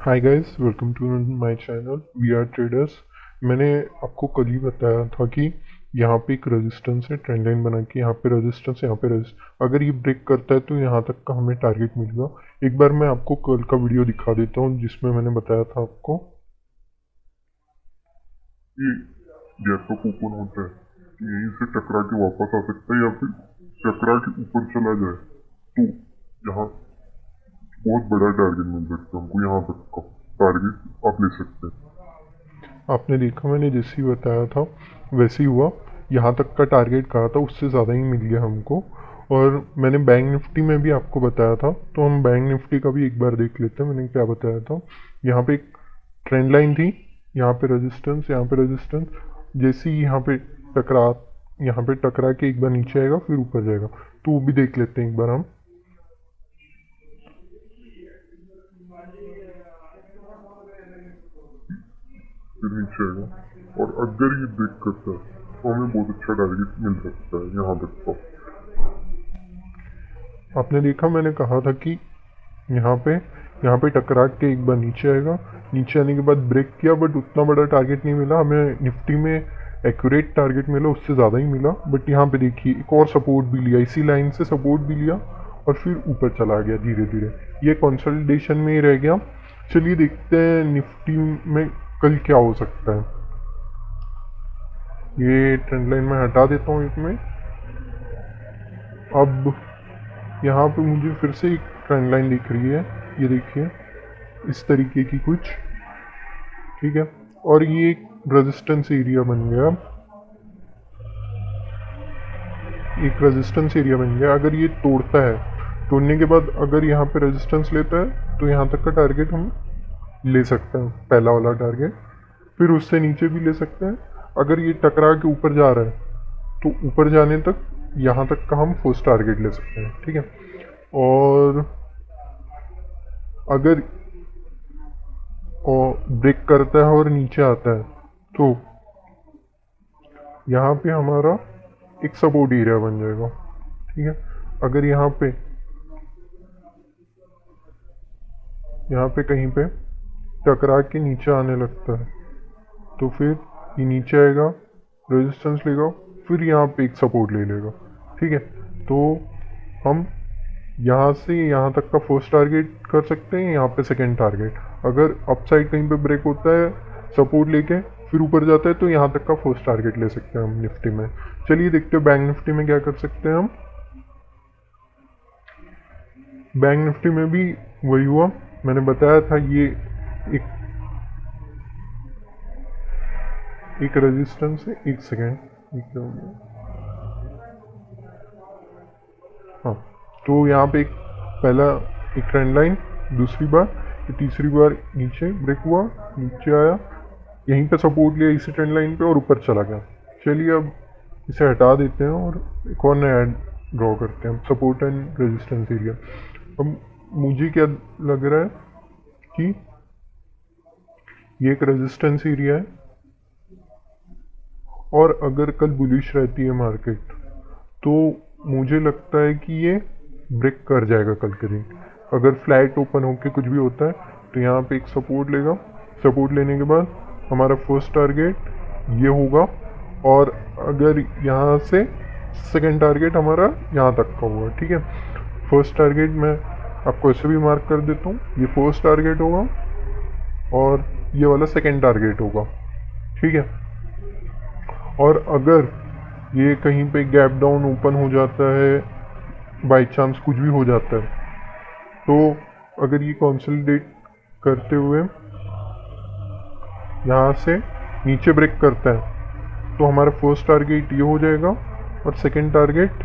Hi guys, welcome to my channel we are traders. मैंने आपको कल ही बताया था कि यहाँ पे एक रेजिस्टेंस है, ट्रेंड लाइन बना के यहाँ पे रेजिस्टेंस, यहाँ पे रेजिस्टेंस। अगर ये ब्रेक करता है तो यहाँ तक का हमें टारगेट मिलेगा। एक बार मैं आपको कल का वीडियो दिखा देता हूँ जिसमें मैंने बताया था आपको ये गैप का कूपन होता है कि यहीं से टकरा के वापस आ सकता है या फिर टकरा के ऊपर चला जाए तो यहाँ बहुत बड़ा टारगेट मिल सकता है हमको। यहाँ तक का टारगेट आप ले सकते हैं। आपने देखा, मैंने जैसे ही बताया था वैसे ही हुआ। यहाँ तक का टारगेट कहा था, उससे ज़्यादा ही मिल गया हमको। और मैंने बैंक निफ्टी में भी आपको बताया था, तो हम बैंक निफ्टी का भी एक बार देख लेते हैं मैंने क्या बताया था। यहाँ पे एक ट्रेंड लाइन थी, यहाँ पे रेजिस्टेंस, यहाँ पे रेजिस्टेंस। जैसे ही यहाँ पे टकरा के एक बार नीचे आएगा फिर ऊपर जाएगा, तो वो भी देख लेते हैं एक बार हम। फिर नीचे आएगा और अगर ये ब्रेक करता है तो हमें बहुत अच्छा टारगेट मिल सकता है यहाँ तक का। आपने देखा, मैंने कहा था कि यहाँ पे टकरा के एक बार नीचे आएगा। नीचे आने के बाद ब्रेक किया, बट उतना बड़ा टारगेट नहीं मिला हमें। निफ्टी में एक्यूरेट टारगेट मिला, उससे ज़्यादा ही मिला। बट यहाँ पे देखिए एक और सपोर्ट भी लिया, इसी लाइन से सपोर्ट भी लिया और फिर ऊपर चला गया धीरे धीरे। ये कंसोलिडेशन में ही रह गया। चलिए देखते हैं निफ्टी में कल क्या हो सकता है। ये ट्रेंड लाइन में हटा देता हूँ एक में। अब यहाँ पे मुझे फिर से एक ट्रेंड लाइन दिख रही है, ये देखिए इस तरीके की कुछ, ठीक है। और ये एक रेजिस्टेंस एरिया बन गया, एक रेजिस्टेंस एरिया बन गया। अगर ये तोड़ता है, तोड़ने के बाद अगर यहाँ पे रेजिस्टेंस लेता है तो यहाँ तक का टारगेट हम ले सकते हैं, पहला वाला टारगेट। फिर उससे नीचे भी ले सकते हैं। अगर ये टकरा के ऊपर जा रहा है तो ऊपर जाने तक यहाँ तक का हम फर्स्ट टारगेट ले सकते हैं, ठीक है। और अगर ब्रेक करता है और नीचे आता है तो यहाँ पे हमारा एक सपोर्ट एरिया बन जाएगा, ठीक है। अगर यहाँ पे कहीं पे टकरा के नीचे आने लगता है तो फिर ये नीचे आएगा, रेजिस्टेंस लेगा, फिर यहाँ पे एक सपोर्ट ले लेगा, ठीक है। तो हम यहाँ से यहाँ तक का फर्स्ट टारगेट कर सकते हैं, यहाँ पे सेकंड टारगेट। अगर अपसाइड कहीं पे ब्रेक होता है, सपोर्ट लेके फिर ऊपर जाता है, तो यहाँ तक का फर्स्ट टारगेट ले सकते हैं हम निफ्टी में। चलिए देखते हैं बैंक निफ्टी में क्या कर सकते हैं हम। बैंक निफ्टी में भी वही हुआ, मैंने बताया था ये एक एक रेजिस्टेंस है। एक सेकेंड, ये क्या हो गया? हाँ, तो यहाँ पे एक पहला एक ट्रेंड लाइन, दूसरी बार, ये तीसरी बार नीचे ब्रेक हुआ, नीचे आया, यहीं पे सपोर्ट लिया इसी ट्रेंड लाइन पे और ऊपर चला गया। चलिए अब इसे हटा देते हैं और एक और नया ड्रॉ करते हैं, सपोर्ट एंड रेजिस्टेंस एरिया। अब मुझे क्या लग रहा है कि ये एक रेजिस्टेंस एरिया है, और अगर कल बुलिश रहती है मार्केट तो मुझे लगता है कि ये ब्रेक कर जाएगा कल के दिन। अगर फ्लैट ओपन होके कुछ भी होता है तो यहाँ पे एक सपोर्ट लेगा। सपोर्ट लेने के बाद हमारा फर्स्ट टारगेट ये होगा, और अगर यहाँ से सेकंड टारगेट हमारा यहाँ तक का होगा, ठीक है। फर्स्ट टारगेट मैं आपको ऐसे भी मार्क कर देता हूँ, ये फर्स्ट टारगेट होगा और ये वाला सेकंड टारगेट होगा, ठीक है। और अगर ये कहीं पे गैप डाउन ओपन हो जाता है, बाई चांस कुछ भी हो जाता है, तो अगर ये कंसोलिडेट करते हुए यहाँ से नीचे ब्रेक करता है तो हमारा फर्स्ट टारगेट ये हो जाएगा और सेकंड टारगेट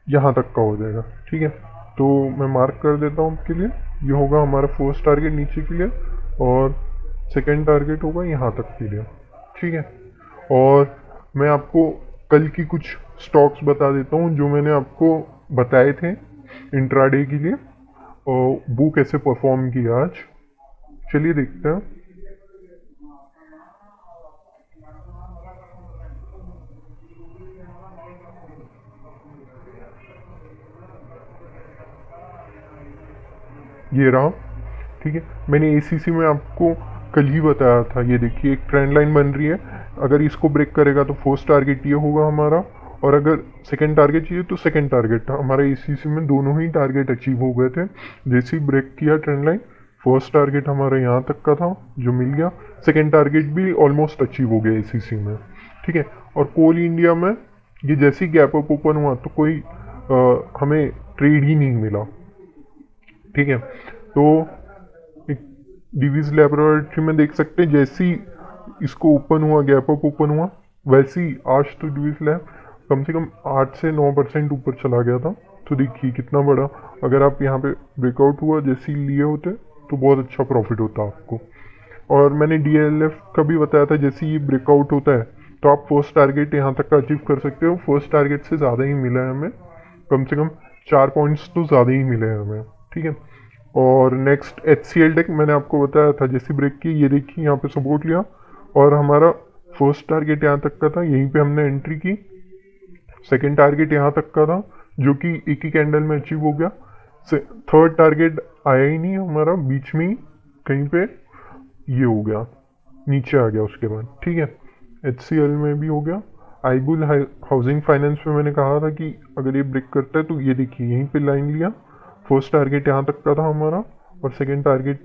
यहाँ तक का हो जाएगा, ठीक है। तो मैं मार्क कर देता हूँ आपके लिए, ये होगा हमारा फर्स्ट टारगेट नीचे के लिए और सेकंड टारगेट होगा यहाँ तक के लिए, ठीक है। और मैं आपको कल की कुछ स्टॉक्स बता देता हूँ जो मैंने आपको बताए थे इंट्राडे के लिए, और वो कैसे परफॉर्म किया आज। चलिए देखते हैं। ये रहा, ठीक है, मैंने एसीसी में आपको कल ही बताया था, ये देखिए एक ट्रेंड लाइन बन रही है, अगर इसको ब्रेक करेगा तो फर्स्ट टारगेट ये होगा हमारा, और अगर सेकंड टारगेट चाहिए तो सेकंड टारगेट। हमारे एसीसी में दोनों ही टारगेट अचीव हो गए थे। जैसे ही ब्रेक किया ट्रेंड लाइन, फर्स्ट टारगेट हमारा यहाँ तक का था जो मिल गया, सेकंड टारगेट भी ऑलमोस्ट अचीव हो गया एसीसी में, ठीक है। और कोल इंडिया में ये जैसे ही गैप अप ओपन हुआ तो कोई हमें ट्रेड ही नहीं मिला, ठीक है। तो डिवीज लेबोरेटरी में देख सकते हैं, जैसे ही इसको ओपन हुआ, गैप अप ओपन हुआ, वैसे ही आज तो डिवीज लैब कम से कम 8 से 9% ऊपर चला गया था। तो देखिए कितना बड़ा, अगर आप यहाँ पे ब्रेकआउट हुआ जैसे ही लिए होते तो बहुत अच्छा प्रॉफिट होता आपको। और मैंने DLF का भी बताया था, जैसे ये ब्रेकआउट होता है तो आप फर्स्ट टारगेट यहाँ तक का अचीव कर सकते हो। फर्स्ट टारगेट से ज़्यादा ही मिला है हमें, कम से कम 4 पॉइंट्स तो ज़्यादा ही मिले हैं हमें, ठीक है। और नेक्स्ट HCL टेक मैंने आपको बताया था, जैसे ब्रेक की, ये देखिए यहाँ पे सपोर्ट लिया और हमारा फर्स्ट टारगेट यहाँ तक का था, यहीं पे हमने एंट्री की। सेकंड टारगेट यहाँ तक का था जो कि एक ही कैंडल में अचीव हो गया। थर्ड टारगेट आया ही नहीं हमारा, बीच में ही कहीं पे ये हो गया, नीचे आ गया उसके बाद, ठीक है। HCL में भी हो गया। आईबुल हाउसिंग फाइनेंस में मैंने कहा था कि अगर ये ब्रेक करता है तो ये देखिए यहीं पे लाइन लिया, फर्स्ट टारगेट यहाँ तक का था हमारा और सेकंड टारगेट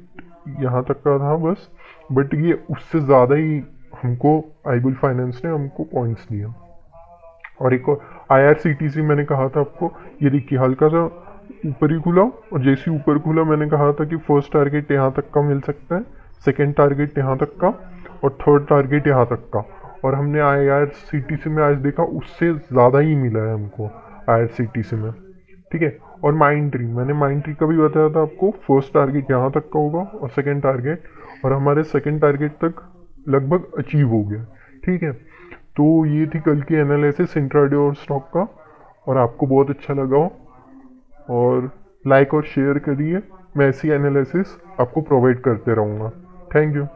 यहाँ तक का था बस, बट ये उससे ज़्यादा ही हमको आईबुल फाइनेंस ने हमको पॉइंट्स दिए। और एक और IRCTC मैंने कहा था आपको, ये देखिए हल्का सा ऊपर ही खुला, और जैसे ही ऊपर खुला मैंने कहा था कि फर्स्ट टारगेट यहाँ तक का मिल सकता है, सेकंड टारगेट यहाँ तक का और थर्ड टारगेट यहाँ तक का। और हमने IRCTC में आज देखा उससे ज़्यादा ही मिला है हमको IRCTC में, ठीक है। और माइंड ट्री, मैंने माइंड ट्री का भी बताया था आपको, फर्स्ट टारगेट यहाँ तक का होगा और सेकंड टारगेट, और हमारे सेकंड टारगेट तक लगभग अचीव हो गया, ठीक है। तो ये थी कल की एनालिसिस इंट्राडे और स्टॉक का, और आपको बहुत अच्छा लगा हो और लाइक और शेयर करिए, मैं ऐसी एनालिसिस आपको प्रोवाइड करते रहूँगा। Thank you.